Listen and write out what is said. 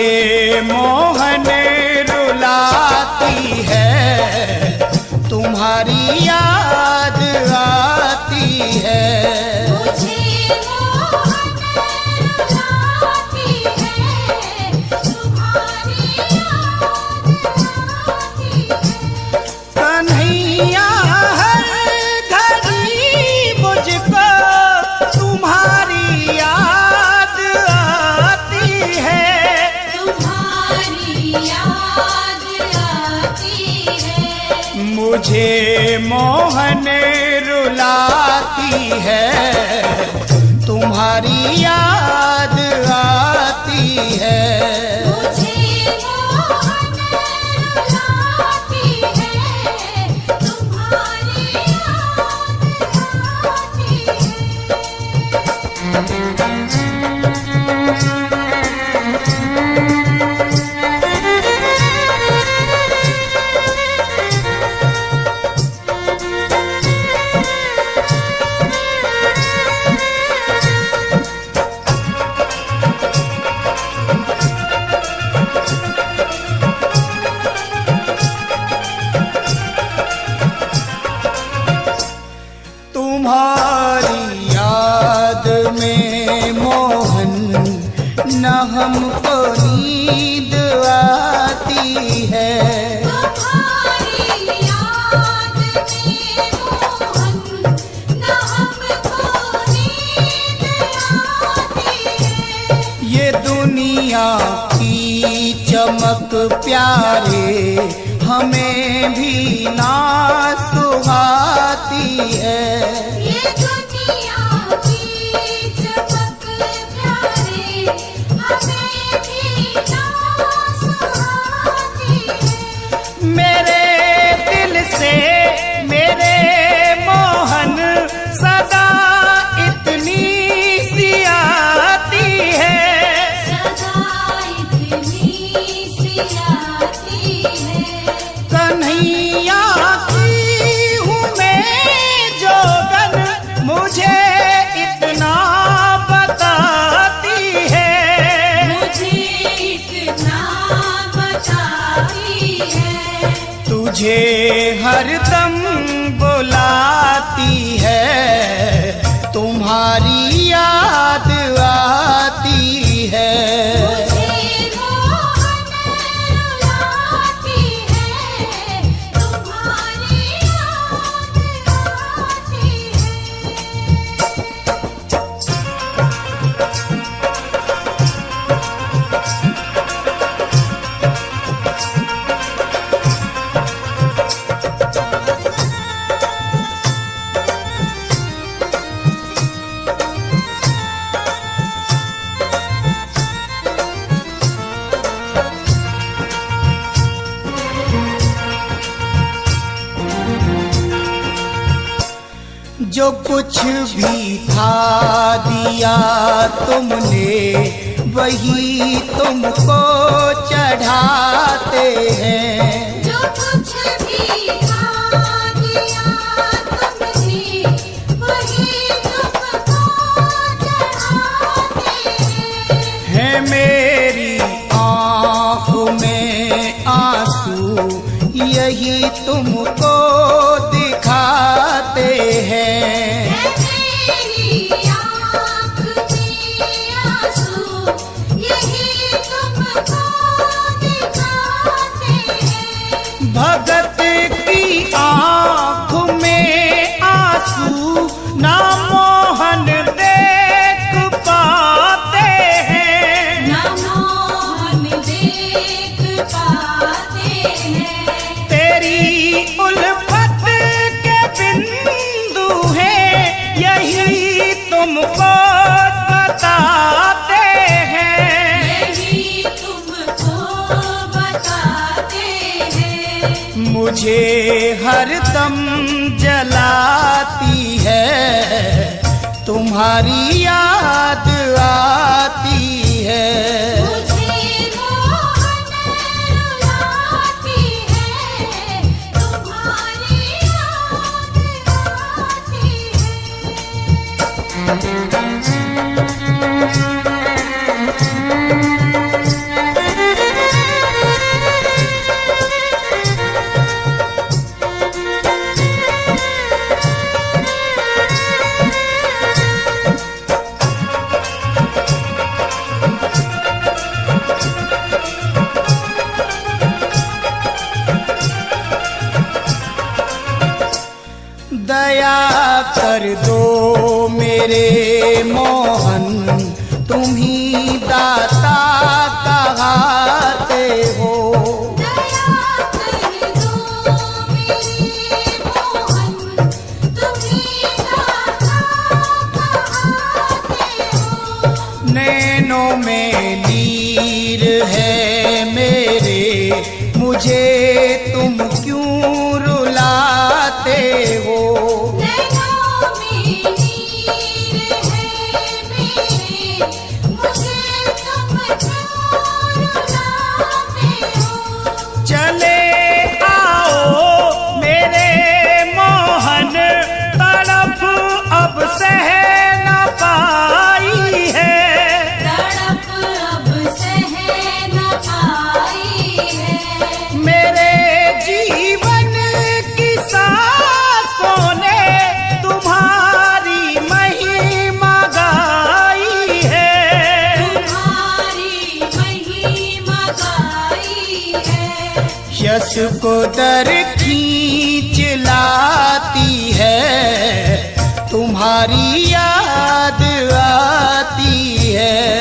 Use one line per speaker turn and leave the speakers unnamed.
मुझे मोहन रुलाती है, तुम्हारी याद आती है।
मुझे मोहन रुलाती है, तुम्हारी याद आती है।
कन्हैया हर घड़ी मुझको तुम्हारी याद आती है।
तुम्हारी याद आती है।
मुझे मोहन रुलाती है, तुम्हारी याद आती है।
मुझे मोहन रुलाती है, तुम्हारी याद आती
तुम्हारी याद में मोहन न हमको नींद आती है।
तुम्हारी याद में मोहन न हमको नींद आती है।
ये दुनिया की चमक प्यारे हमें भी ना सुहाती है।
ये दुनिया की चमक प्यारे हमें भी ना सुहाती है।
मेरे दिल से मेरे मोहन सदा इतनी सी आती है।
सदा इतनी सी आती है।
कन्हैया की हूँ मैं जोगन, मुझे इतना बताती है।
मुझे इतना बताती है।
तुझे हरदम बुलाती है, तुम्हारी याद आती है।
मुझे मोहन रुलाती है, तुम्हारी याद आती
जो कुछ भी था दिया तुमने, वही तुमको चढ़ाते हैं।
जो कुछ भी था दिया तुमने, वही तुमको चढ़ाते हैं।
है मेरी आँख में आंसू, यही तुमको दिखाते हैं।
मेरी आँख में आंसू, यही तुमको दिखाते हैं।
भगत की आँख में आंसू ना मोहन देख पाते हैं।
ना मोहन देख पाते हैं।
तेरी उल्फत के बिंदु हैं, यही तुमको बताते हैं।
यही तुमको बताते हैं।
मुझे हरदम जलाती है, तुम्हारी याद आती है।
मुझे मोहन रुलाती है, तुम्हारी याद आती है।
कर दो मेरे मोहन, तुम ही दाता कहते हो।
दया कर दो मेरे मोहन, तुम्हीं दाता कहते हो।
नैनों में नीर है मेरे, मुझे तुम क्यों रुलाते हो।
नैनों में नीर है मेरे, मुझे तुम क्यों रुलाते हो।
चले आओ मेरे मोहन, तड़प अब सह न पाई है।
तड़प अब सह न पाई है।
मेरे जीवन की सांसों ने तुम्हारी महिमा गाई है।
तुम्हारी महिमा गाई है।
यश को दर खींच लाती है, तुम्हारी याद आती है।